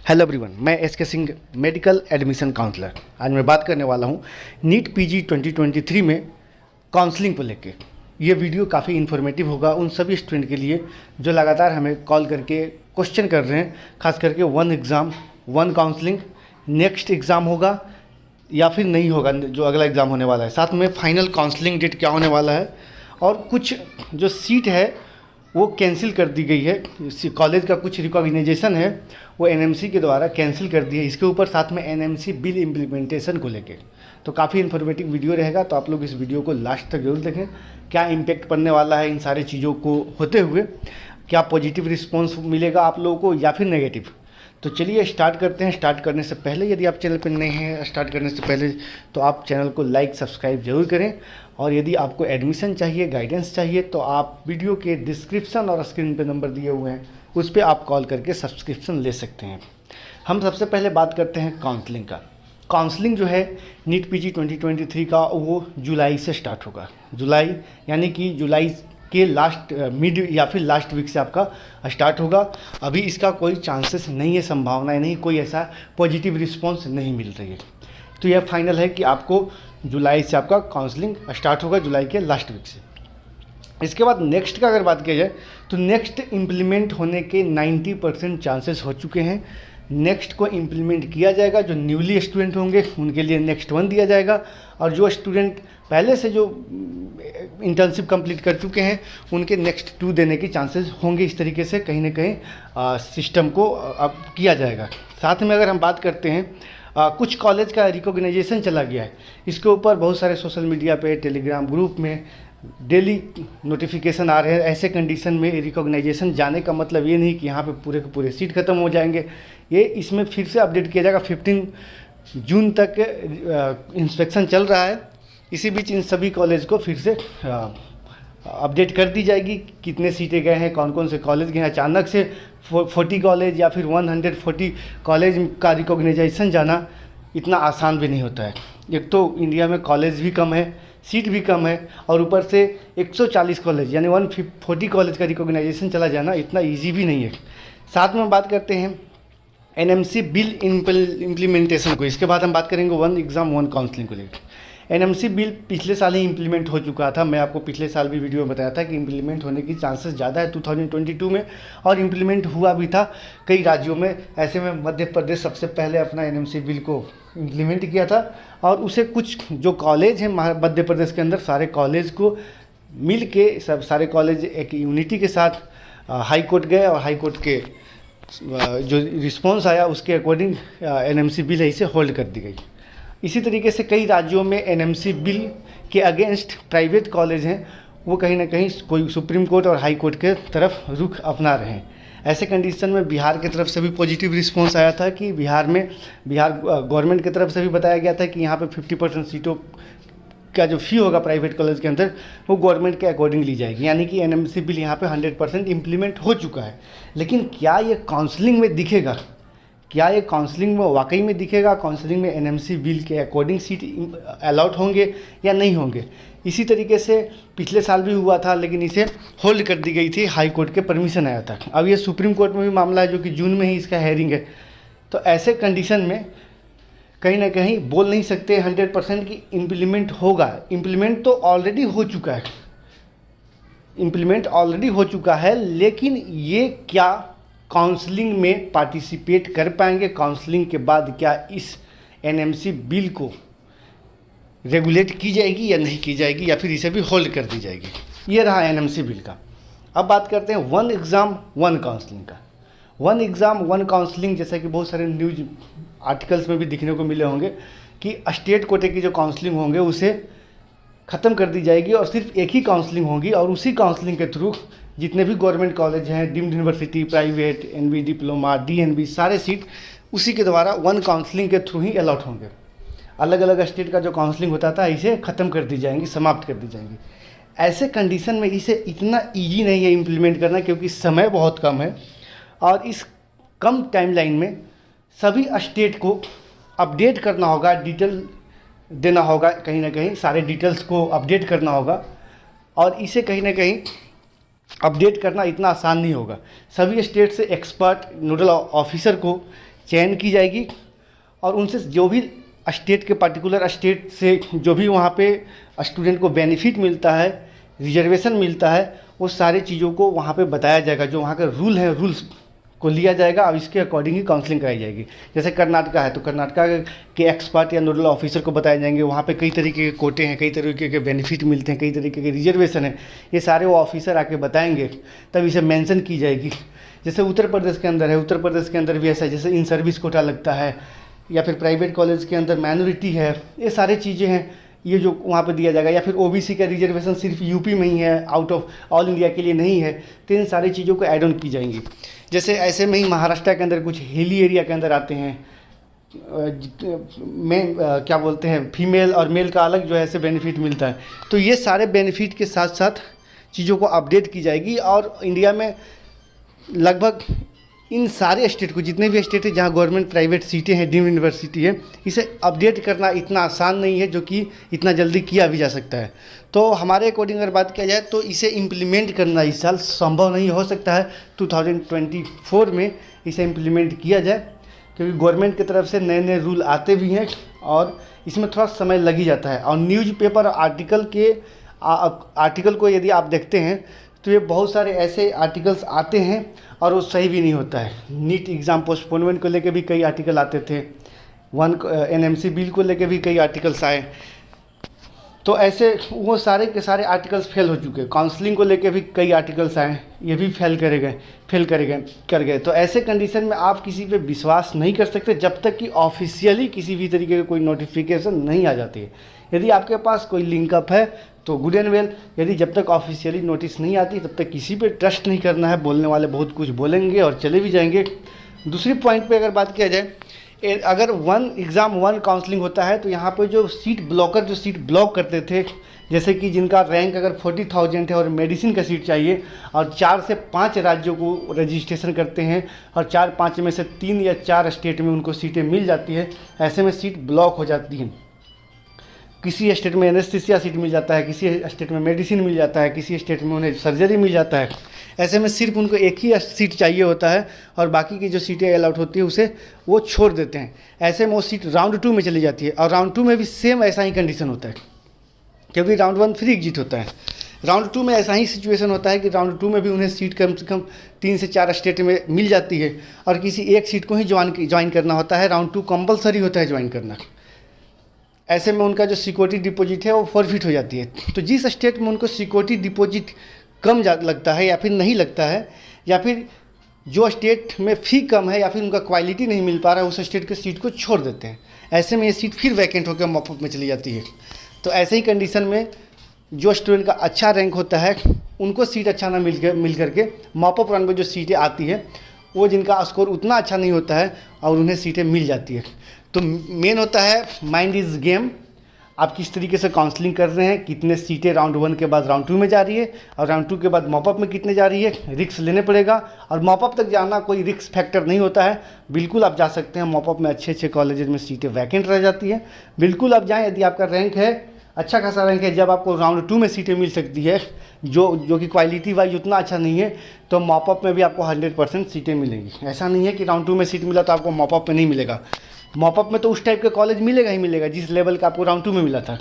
Hello everyone, मैं S के Singh, medical admission counsellor. आज मैं बात करने वाला हूँ नीट पीजी 2023 में काउंसलिंग को लेके। ये वीडियो काफ़ी इन्फॉर्मेटिव होगा उन सभी स्टूडेंट के लिए जो लगातार हमें कॉल करके क्वेश्चन कर रहे हैं, खास करके one exam one counselling next exam होगा या फिर नहीं होगा, जो अगला एग्ज़ाम होने वाला है। साथ में फाइनल काउंसलिंग डेट क्या होने वाला है और कुछ जो सीट है वो कैंसिल कर दी गई है। कॉलेज का कुछ रिकॉग्नाइजेशन है वो एनएमसी के द्वारा कैंसिल कर दी है। इसके ऊपर साथ में एनएमसी बिल इम्प्लीमेंटेशन को लेके तो काफ़ी इन्फॉर्मेटिव वीडियो रहेगा, तो आप लोग इस वीडियो को लास्ट तक जरूर देखें। क्या इम्पैक्ट पड़ने वाला है इन सारे चीज़ों को होते हुए, क्या पॉजिटिव रिस्पॉन्स मिलेगा आप लोगों को या फिर नेगेटिव। तो चलिए स्टार्ट करते हैं। स्टार्ट करने से पहले यदि आप चैनल पर नए हैं, स्टार्ट करने से पहले तो आप चैनल को लाइक सब्सक्राइब जरूर करें। और यदि आपको एडमिशन चाहिए, गाइडेंस चाहिए, तो आप वीडियो के डिस्क्रिप्शन और स्क्रीन पे नंबर दिए हुए हैं, उस पर आप कॉल करके सब्सक्रिप्शन ले सकते हैं। हम सबसे पहले बात करते हैं काउंसलिंग का। काउंसलिंग जो है नीट पीजी 2023 का वो जुलाई से स्टार्ट होगा। जुलाई यानी कि जुलाई के लास्ट मिड या फिर लास्ट वीक से आपका स्टार्ट होगा। अभी इसका कोई चांसेस नहीं है, संभावनाएं नहीं, कोई ऐसा पॉजिटिव रिस्पॉन्स नहीं मिल रही है। तो यह फाइनल है कि आपको जुलाई से आपका काउंसलिंग स्टार्ट होगा, जुलाई के लास्ट वीक से। इसके बाद नेक्स्ट का अगर बात किया जाए तो नेक्स्ट इम्प्लीमेंट होने के 90% चांसेस हो चुके हैं। नेक्स्ट को इम्प्लीमेंट किया जाएगा। जो न्यूली स्टूडेंट होंगे उनके लिए नेक्स्ट 1 दिया जाएगा, और जो स्टूडेंट पहले से जो इंटर्नशिप कंप्लीट कर चुके हैं उनके नेक्स्ट 2 देने की चांसेस होंगे। इस तरीके से कहीं ना कहीं सिस्टम को अब किया जाएगा। साथ में अगर हम बात करते हैं कुछ कॉलेज का रिकॉग्नाइजेशन चला गया है, इसके ऊपर बहुत सारे सोशल मीडिया पे, टेलीग्राम ग्रुप में डेली नोटिफिकेशन आ रहे हैं। ऐसे कंडीशन में रिकॉग्नाइजेशन जाने का मतलब ये नहीं कि यहाँ पे पूरे के पूरे सीट खत्म हो जाएंगे। ये इसमें फिर से अपडेट किया जाएगा। 15 जून तक इंस्पेक्शन चल रहा है। इसी बीच इन सभी कॉलेज को फिर से अपडेट कर दी जाएगी, कितने सीटें गए हैं, कौन कौन से कॉलेज गए हैं। अचानक से 40 कॉलेज या फिर 140 कॉलेज का रिकॉग्नाइजेशन जाना इतना आसान भी नहीं होता है। एक तो इंडिया में कॉलेज भी कम है, सीट भी कम है, और ऊपर से 140 कॉलेज यानी 140 कॉलेज का रिकॉग्नाइजेशन चला जाना इतना ईजी भी नहीं है। साथ में बात करते हैं एनएमसी बिल इम्प्लीमेंटेशन को। इसके बाद हम बात करेंगे वन एग्ज़ाम वन काउंसलिंग को लेकर। एनएमसी बिल पिछले साल ही इम्प्लीमेंट हो चुका था। मैं आपको पिछले साल भी वीडियो में बताया था कि इम्प्लीमेंट होने की चांसेस ज़्यादा है 2022 में, और इम्प्लीमेंट हुआ भी था कई राज्यों में। ऐसे में मध्य प्रदेश सबसे पहले अपना एनएमसी बिल को इम्प्लीमेंट किया था, और उसे कुछ जो कॉलेज हैं मध्य प्रदेश के अंदर, सारे कॉलेज को मिल के सारे कॉलेज एक यूनिटी के साथ हाई कोर्ट गए, और हाई कोर्ट के जो रिस्पॉन्स आया उसके अकॉर्डिंग एनएमसी बिल है इसे होल्ड कर दी गई। इसी तरीके से कई राज्यों में एनएमसी बिल के अगेंस्ट प्राइवेट कॉलेज हैं वो कहीं ना कहीं कोई सुप्रीम कोर्ट और हाई कोर्ट के तरफ रुख अपना रहे हैं। ऐसे कंडीशन में बिहार की तरफ से भी पॉजिटिव रिस्पॉन्स आया था कि बिहार गवर्नमेंट की तरफ से भी बताया गया था कि यहाँ पे 50% सीटों का जो फ़ी होगा प्राइवेट कॉलेज के अंदर वो गवर्नमेंट के अकॉर्डिंग ली जाएगी। यानी कि एनएमसी बिल यहाँ पे 100% इम्प्लीमेंट हो चुका है। लेकिन क्या ये काउंसलिंग में दिखेगा, क्या ये काउंसलिंग में वाकई में दिखेगा, काउंसलिंग में एनएमसी बिल के अकॉर्डिंग सीट अलाउट होंगे या नहीं होंगे। इसी तरीके से पिछले साल भी हुआ था, लेकिन इसे होल्ड कर दी गई थी, हाई कोर्ट के परमिशन आया था। अब ये सुप्रीम कोर्ट में भी मामला है जो कि जून में ही इसका हेयरिंग है। तो ऐसे कंडीशन में कहीं ना कहीं बोल नहीं सकते 100% कि इम्प्लीमेंट होगा। इम्प्लीमेंट तो ऑलरेडी हो चुका है, इम्प्लीमेंट ऑलरेडी हो चुका है, लेकिन ये क्या काउंसलिंग में पार्टिसिपेट कर पाएंगे, काउंसलिंग के बाद क्या इस एनएमसी बिल को रेगुलेट की जाएगी या नहीं की जाएगी, या फिर इसे भी होल्ड कर दी जाएगी। ये रहा एनएमसी बिल का। अब बात करते हैं वन एग्ज़ाम वन काउंसलिंग का। वन एग्ज़ाम वन काउंसलिंग, जैसा कि बहुत सारे न्यूज आर्टिकल्स में भी दिखने को मिले होंगे कि स्टेट कोटे की जो काउंसलिंग होंगे उसे ख़त्म कर दी जाएगी, और सिर्फ एक ही काउंसलिंग होगी, और उसी काउंसलिंग के थ्रू जितने भी गवर्नमेंट कॉलेज हैं, deemed university, private, NB diploma, DNB, सारे सीट उसी के द्वारा वन काउंसलिंग के थ्रू ही अलॉट होंगे। अलग अलग स्टेट का जो काउंसलिंग होता था इसे ख़त्म कर दी जाएंगी, समाप्त कर दी जाएंगी। ऐसे कंडीशन में इसे इतना ईजी नहीं है इम्प्लीमेंट करना, क्योंकि समय बहुत कम है, और इस कम टाइमलाइन में सभी स्टेट को अपडेट करना होगा, डिटेल देना होगा, कहीं ना कहीं सारे डिटेल्स को अपडेट करना होगा, और इसे कहीं ना कहीं अपडेट करना इतना आसान नहीं होगा। सभी स्टेट से एक्सपर्ट नोडल ऑफिसर को चयन की जाएगी और उनसे जो भी स्टेट के पर्टिकुलर स्टेट से जो भी वहाँ पे स्टूडेंट को बेनिफिट मिलता है, रिजर्वेशन मिलता है, वो सारी चीज़ों को वहाँ पे बताया जाएगा। जो वहाँ का रूल है, रूल्स को लिया जाएगा और इसके अकॉर्डिंग ही काउंसलिंग कराई जाएगी। जैसे कर्नाटका है तो कर्नाटका के एक्सपर्ट या नोडल ऑफिसर को बताए जाएंगे, वहाँ पे कई तरीके के कोटे हैं, कई तरीके के बेनिफिट मिलते हैं, कई तरीके के रिजर्वेशन है, ये सारे वो ऑफिसर आके बताएंगे, तब इसे मेंशन की जाएगी। जैसे उत्तर प्रदेश के अंदर है, उत्तर प्रदेश के अंदर भी ऐसा है, जैसे इन सर्विस कोटा लगता है या फिर प्राइवेट कॉलेज के अंदर माइनॉरिटी है, ये सारी चीज़ें हैं, ये जो वहाँ पे दिया जाएगा। या फिर ओबीसी का रिजर्वेशन सिर्फ यूपी में ही है, आउट ऑफ ऑल इंडिया के लिए नहीं है, तो इन सारी चीज़ों को ऐड ऑन की जाएंगी। जैसे ऐसे में ही महाराष्ट्र के अंदर कुछ हिली एरिया के अंदर आते हैं, में क्या बोलते हैं, फीमेल और मेल का अलग जो है ऐसे बेनिफिट मिलता है। तो ये सारे बेनिफिट के साथ साथ चीज़ों को अपडेट की जाएगी और इंडिया में लगभग इन सारे स्टेट को, जितने भी स्टेट है जहाँ गवर्नमेंट प्राइवेट सीटें हैं, डीम्ड यूनिवर्सिटी है, इसे अपडेट करना इतना आसान नहीं है जो कि इतना जल्दी किया भी जा सकता है। तो हमारे अकॉर्डिंग अगर बात किया जाए तो इसे इम्प्लीमेंट करना इस साल संभव नहीं हो सकता है। 2024 में इसे इम्प्लीमेंट किया जाए, क्योंकि गवर्नमेंट की तरफ से नए नए रूल आते भी हैं और इसमें थोड़ा समय लग ही जाता है। और न्यूज़पेपर आर्टिकल को यदि आप देखते हैं तो ये बहुत सारे ऐसे आर्टिकल्स आते हैं और वो सही भी नहीं होता है। नीट एग्ज़ाम पोस्टपोनमेंट को लेके भी कई आर्टिकल आते थे, एनएमसी बिल को लेके भी कई आर्टिकल्स आए, तो ऐसे वो सारे के सारे आर्टिकल्स फेल हो चुके। काउंसलिंग को लेके भी कई आर्टिकल्स आए, ये भी फेल कर गए। तो ऐसे कंडीशन में आप किसी पे विश्वास नहीं कर सकते जब तक कि ऑफिशियली किसी भी तरीके का कोई नोटिफिकेशन नहीं आ जाती है। यदि आपके पास कोई लिंकअप है तो गुड एंड वेल, यदि जब तक ऑफिशियली नोटिस नहीं आती तब तक किसी पे ट्रस्ट नहीं करना है। बोलने वाले बहुत कुछ बोलेंगे और चले भी जाएंगे। दूसरी पॉइंट पे अगर बात किया जाए, अगर वन काउंसलिंग होता है तो यहाँ पे जो सीट ब्लॉक करते थे, जैसे कि जिनका रैंक अगर 40,000 है और मेडिसिन का सीट चाहिए और 4 से 5 राज्यों को रजिस्ट्रेशन करते हैं और 4-5 में से 3 या 4 स्टेट में उनको सीटें मिल जाती है, ऐसे में सीट ब्लॉक हो जाती हैं। किसी स्टेट में एनेस्थीसिया सीट मिल जाता है, किसी स्टेट में मेडिसिन मिल जाता है, किसी स्टेट में उन्हें सर्जरी मिल जाता है। ऐसे में सिर्फ उनको एक ही सीट चाहिए होता है और बाकी की जो सीटें अलॉट होती है उसे वो छोड़ देते हैं। ऐसे में वो सीट राउंड 2 में चली जाती है और राउंड 2 में भी सेम ऐसा ही कंडीशन होता है, क्योंकि राउंड 1 फ्री एग्जिट होता है। राउंड 2 में ऐसा ही सिचुएशन होता है कि राउंड 2 में भी उन्हें सीट कम से कम 3 से 4 स्टेट में मिल जाती है और किसी एक सीट को ही ज्वाइन करना होता है। राउंड 2 कंपलसरी होता है ज्वाइन करना। ऐसे में उनका जो सिक्योरिटी डिपॉजिट है वो फॉरफिट हो जाती है। तो जिस स्टेट में उनको सिक्योरिटी डिपॉजिट कम लगता है या फिर नहीं लगता है, या फिर जो स्टेट में फ़ी कम है या फिर उनका क्वालिटी नहीं मिल पा रहा है, उस स्टेट के सीट को छोड़ देते हैं। ऐसे में ये सीट फिर वैकेंट होकर मॉपअप में चली जाती है। तो ऐसे ही कंडीशन में जो स्टूडेंट का अच्छा रैंक होता है उनको सीट अच्छा ना मिल करके मॉपअप राउंड में जो सीटें आती है वो जिनका स्कोर उतना अच्छा नहीं होता है और उन्हें सीटें मिल जाती है। तो मेन होता है माइंड इज़ गेम, आप किस तरीके से काउंसलिंग कर रहे हैं, कितने सीटें राउंड 1 के बाद राउंड 2 में जा रही है और राउंड 2 के बाद मॉपअप में कितने जा रही है। रिस्क लेने पड़ेगा और मॉपअप तक जाना कोई रिस्क फैक्टर नहीं होता है। बिल्कुल आप जा सकते हैं, मॉपअप में अच्छे कॉलेजेस में सीटें वैकेंट रह जाती है। बिल्कुल आप जाएँ, यदि आपका रैंक है अच्छा खासा रैंक है, जब आपको राउंड 2 में सीटें मिल सकती है जो कि क्वालिटी वाइज उतना अच्छा नहीं है, तो मॉपअप में भी आपको 100% सीटें मिलेंगी। ऐसा नहीं है कि राउंड 2 में सीट मिला तो आपको मॉपअप में नहीं मिलेगा। मॉपअप में तो उस टाइप के कॉलेज मिलेगा ही मिलेगा जिस लेवल का आपको राउंड 2 में मिला था,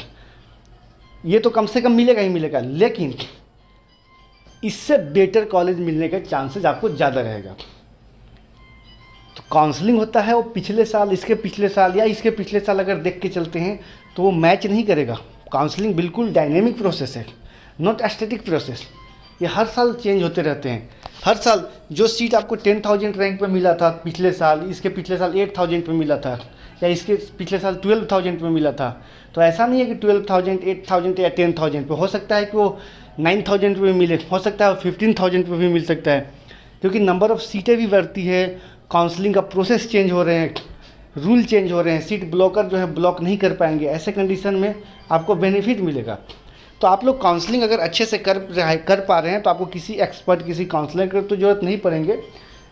ये तो कम से कम मिलेगा ही मिलेगा, लेकिन इससे बेटर कॉलेज मिलने के चांसेस आपको ज़्यादा रहेगा। तो काउंसलिंग होता है वो पिछले साल, इसके पिछले साल या इसके पिछले साल अगर देख के चलते हैं तो वो मैच नहीं करेगा। काउंसलिंग बिल्कुल डायनेमिक प्रोसेस है, नॉट स्टैटिक प्रोसेस। ये हर साल चेंज होते रहते हैं। हर साल जो सीट आपको 10,000 रैंक पे मिला था पिछले साल, इसके पिछले साल 8,000 पे मिला था या इसके पिछले साल 12,000 पे मिला था, तो ऐसा नहीं है कि 12,000, 8,000 या 10,000 पे। हो सकता है कि वो 9,000 पे मिले, हो सकता है वो 15,000 पे भी मिल सकता है, क्योंकि नंबर ऑफ़ सीटें भी बढ़ती है, काउंसलिंग का प्रोसेस चेंज हो रहे हैं, रूल चेंज हो रहे हैं, सीट ब्लॉकर जो है ब्लॉक नहीं कर पाएंगे। ऐसे कंडीशन में आपको बेनिफिट मिलेगा। तो आप लोग काउंसलिंग अगर अच्छे से कर पा रहे हैं तो आपको किसी एक्सपर्ट, किसी काउंसलर की तो ज़रूरत नहीं पड़ेंगे।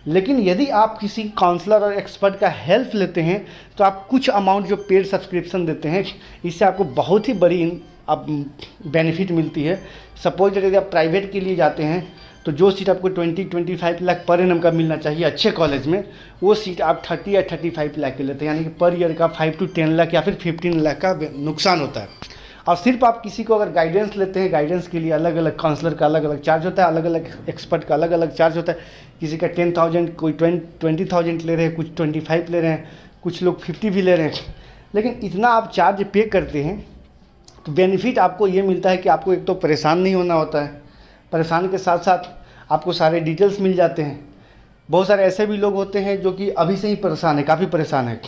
लेकिन यदि आप किसी काउंसलर और एक्सपर्ट का हेल्प लेते हैं तो आप कुछ अमाउंट जो पेड सब्सक्रिप्शन देते हैं, इससे आपको बहुत ही बड़ी बेनिफिट मिलती है। सपोज यदि आप प्राइवेट के लिए जाते हैं तो जो सीट आपको 20-25 लाख पर एनम का मिलना चाहिए अच्छे कॉलेज में, वो सीट आप 30 या 35 लाख के लेते हैं, यानी कि पर ईयर का 5 to 10 लाख या फिर 15 लाख का नुकसान होता है। और सिर्फ आप किसी को अगर गाइडेंस लेते हैं, गाइडेंस के लिए अलग अलग काउंसलर का अलग अलग चार्ज होता है, अलग अलग एक्सपर्ट का अलग अलग चार्ज होता है। किसी का 10,000, कोई 20,000 ले रहे हैं, कुछ 25 ले रहे हैं, कुछ लोग 50 भी ले रहे हैं। लेकिन इतना आप चार्ज पे करते हैं तो बेनिफिट आपको ये मिलता है कि आपको एक तो परेशान नहीं होना होता है, परेशान के साथ साथ आपको सारे डिटेल्स मिल जाते हैं। बहुत सारे ऐसे भी लोग होते हैं जो कि अभी से ही परेशान है, काफ़ी परेशान है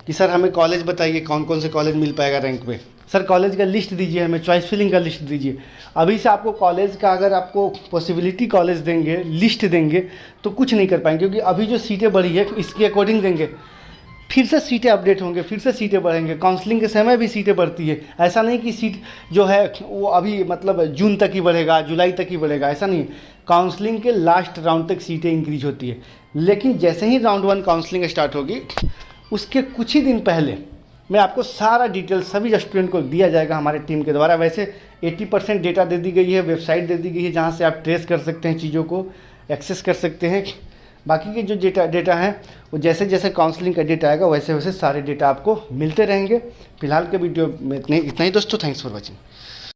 कि सर हमें कॉलेज बताइए, कौन कौन से कॉलेज मिल पाएगा रैंक पे, सर कॉलेज का लिस्ट दीजिए, हमें चॉइस फिलिंग का लिस्ट दीजिए। अभी से आपको कॉलेज का अगर आपको पॉसिबिलिटी कॉलेज देंगे, लिस्ट देंगे, तो कुछ नहीं कर पाएंगे, क्योंकि अभी जो सीटें बढ़ी है इसके अकॉर्डिंग देंगे, फिर से सीटें अपडेट होंगे, फिर से सीटें बढ़ेंगे। काउंसलिंग के समय भी सीटें बढ़ती है, ऐसा नहीं कि सीट जो है वो अभी मतलब जून तक ही बढ़ेगा, जुलाई तक ही बढ़ेगा, ऐसा नहीं। काउंसलिंग के लास्ट राउंड तक सीटें इंक्रीज होती है। लेकिन जैसे ही राउंड 1 काउंसलिंग स्टार्ट होगी, उसके कुछ ही दिन पहले मैं आपको सारा डिटेल सभी स्टूडेंट को दिया जाएगा हमारे टीम के द्वारा। वैसे 80% डेटा दे दी गई है, वेबसाइट दे दी गई है जहाँ से आप ट्रेस कर सकते हैं, चीज़ों को एक्सेस कर सकते हैं। बाकी के जो डेटा हैं वो जैसे जैसे काउंसलिंग का डेटा आएगा वैसे वैसे सारे डेटा आपको मिलते रहेंगे। फिलहाल के वीडियो में इतना ही दोस्तों, थैंक्स फॉर वॉचिंग।